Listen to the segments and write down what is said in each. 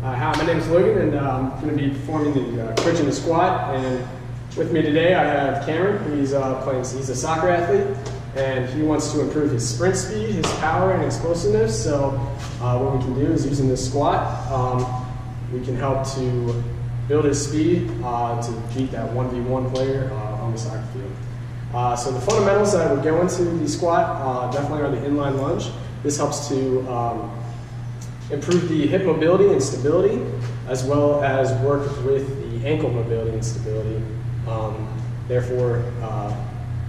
Hi, my name is Logan, and I'm going to be performing the crunch and the squat. And with me today, I have Cameron. He's a soccer athlete, and he wants to improve his sprint speed, his power, and explosiveness. So what we can do is, using this squat, we can help to build his speed to beat that 1v1 player on the soccer field. So the fundamentals that would go into the squat definitely are the inline lunge. This helps to improve the hip mobility and stability, as well as work with the ankle mobility and stability. Therefore,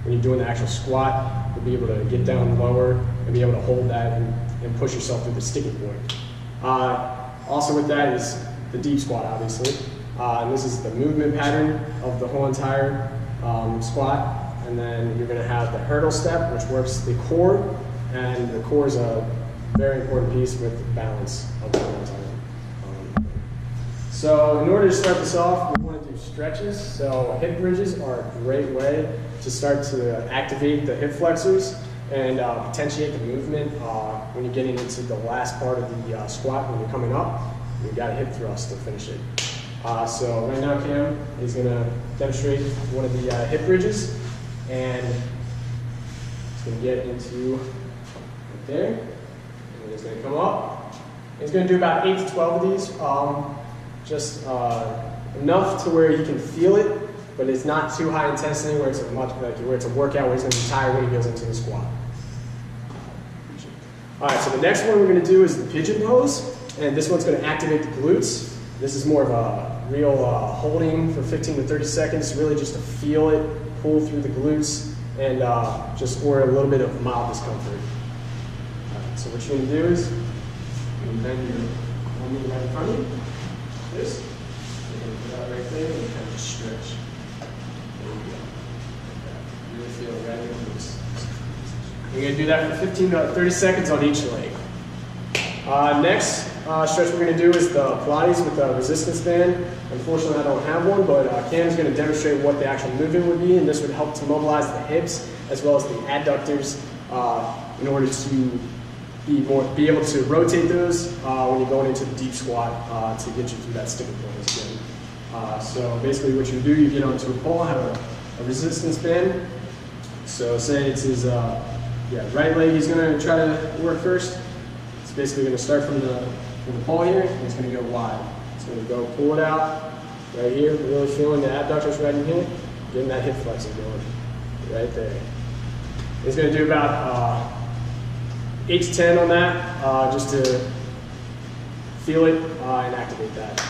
when you're doing the actual squat, you'll be able to get down lower and be able to hold that and push yourself through the sticking point. Also with that is the deep squat, obviously. And this is the movement pattern of the whole entire squat. And then you're going to have the hurdle step, which works the core, and the core is a very important piece with the balance of the whole time. So in order to start this off, we want to do stretches. So hip bridges are a great way to start to activate the hip flexors and potentiate the movement when you're getting into the last part of the squat. When you're coming up, you've got a hip thrust to finish it. So right now Cam is going to demonstrate one of the hip bridges, and he's going to get into right there. And he's going to come up. He's going to do about 8 to 12 of these, just enough to where he can feel it, but it's not too high intensity where it's a workout where he's going to be tired when he goes into the squat. All right, so the next one we're going to do is the pigeon pose, and this one's going to activate the glutes. This is more of a real holding for 15 to 30 seconds, really just to feel it, pull through the glutes, and or a little bit of mild discomfort. So what you're going to do is, you're going to bend your one knee right in front of you, this, you're going to put that right there, and you kind of just stretch. There you go. Really feel it right in the glutes. You're going to do that for 15 to 30 seconds on each leg. Next stretch we're going to do is the Pilates with the resistance band. Unfortunately, I don't have one, but Cam's going to demonstrate what the actual movement would be, and this would help to mobilize the hips as well as the adductors in order to be able to rotate those when you're going into the deep squat to get you through that sticking point again. So basically what you do, you get onto a pole, have a resistance band. So say it's his right leg he's going to try to work first. It's basically going to start from the pole here, and it's going to go wide. It's going to go pull it out right here, really feeling the abductors right in here, getting that hip flexor going right there. He's going to do about 8 to 10 on that, just to feel it and activate that.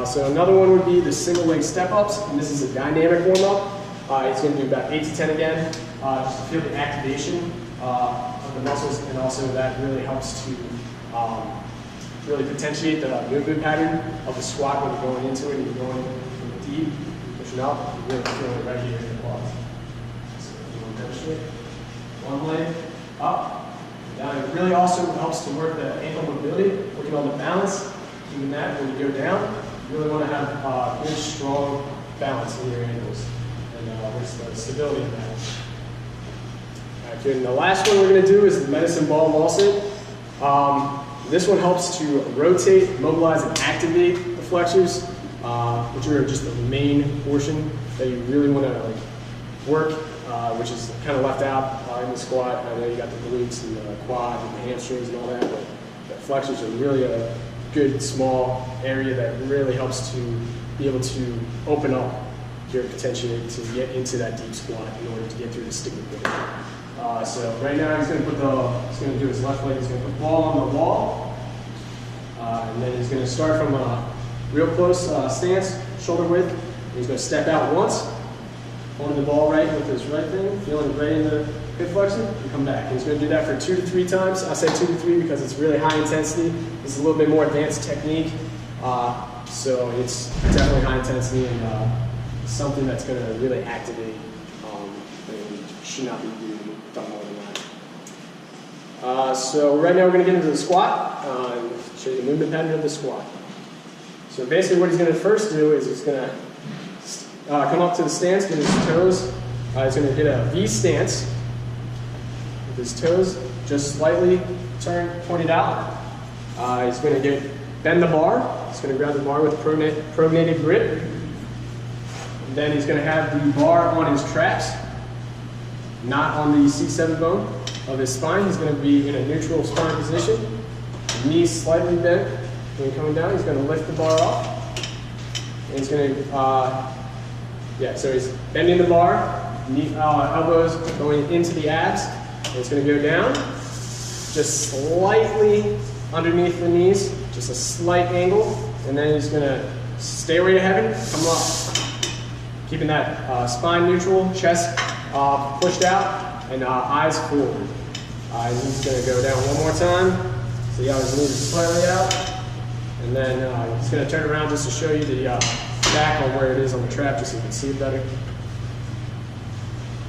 So another one would be the single leg step ups, and this is a dynamic warm up. He's going to do about 8 to 10 again, just to feel the activation of the muscles, and also that really helps to really potentiate the movement pattern of the squat when you're going into it and you're going from the deep, pushing up, you're really feeling it right here in the quads. So you want to demonstrate? One leg up, down. It really also helps to work the ankle mobility, working on the balance. Doing that when you go down, you really want to have good, strong balance in your ankles, and there's the stability of that. All right, good. And the last one we're going to do is the medicine ball wall sit. This one helps to rotate, mobilize, and activate the flexors, which are just the main portion that you really want to work, which is kind of left out in the squat. I know you got the glutes and the quad and the hamstrings and all that, but the flexors are really a good small area that really helps to be able to open up your potential to get into that deep squat in order to get through the sticking point. So right now he's going to do his left leg. He's going to put the ball on the wall, and then he's going to start from a real close stance, shoulder width. And he's going to step out once, holding the ball right with his right thing, feeling it right in the hip flexor, and come back. And he's going to do that for 2 to 3 times. I say 2 to 3 because it's really high intensity. It's a little bit more advanced technique, so it's definitely high intensity and something that's going to really activate. And should not be done more than that. So right now we're going to get into the squat and show you the movement pattern of the squat. So basically what he's going to first do is he's going to come up to the stance, get his toes. He's going to get a V stance with his toes just slightly pointed out. He's going to get bend the bar. He's going to grab the bar with pronated grip. And then he's going to have the bar on his traps, not on the C7 bone of his spine. He's going to be in a neutral spine position. Knees slightly bent. When coming down, he's going to lift the bar off. And he's going to, so he's bending the bar, elbows going into the abs. And it's going to go down, just slightly underneath the knees, just a slight angle. And then he's going to stairway to heaven, come up. Keeping that spine neutral, chest pushed out, and eyes forward. And he's going to go down one more time. See how his knees are slightly out. And then he's going to turn around just to show you the back on where it is on the trap, just so you can see it better.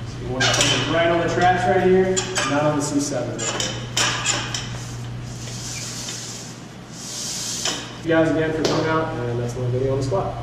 So you want to put it right on the traps right here, not on the C7 right here. Thank you guys again for coming out, and that's my video on the squat.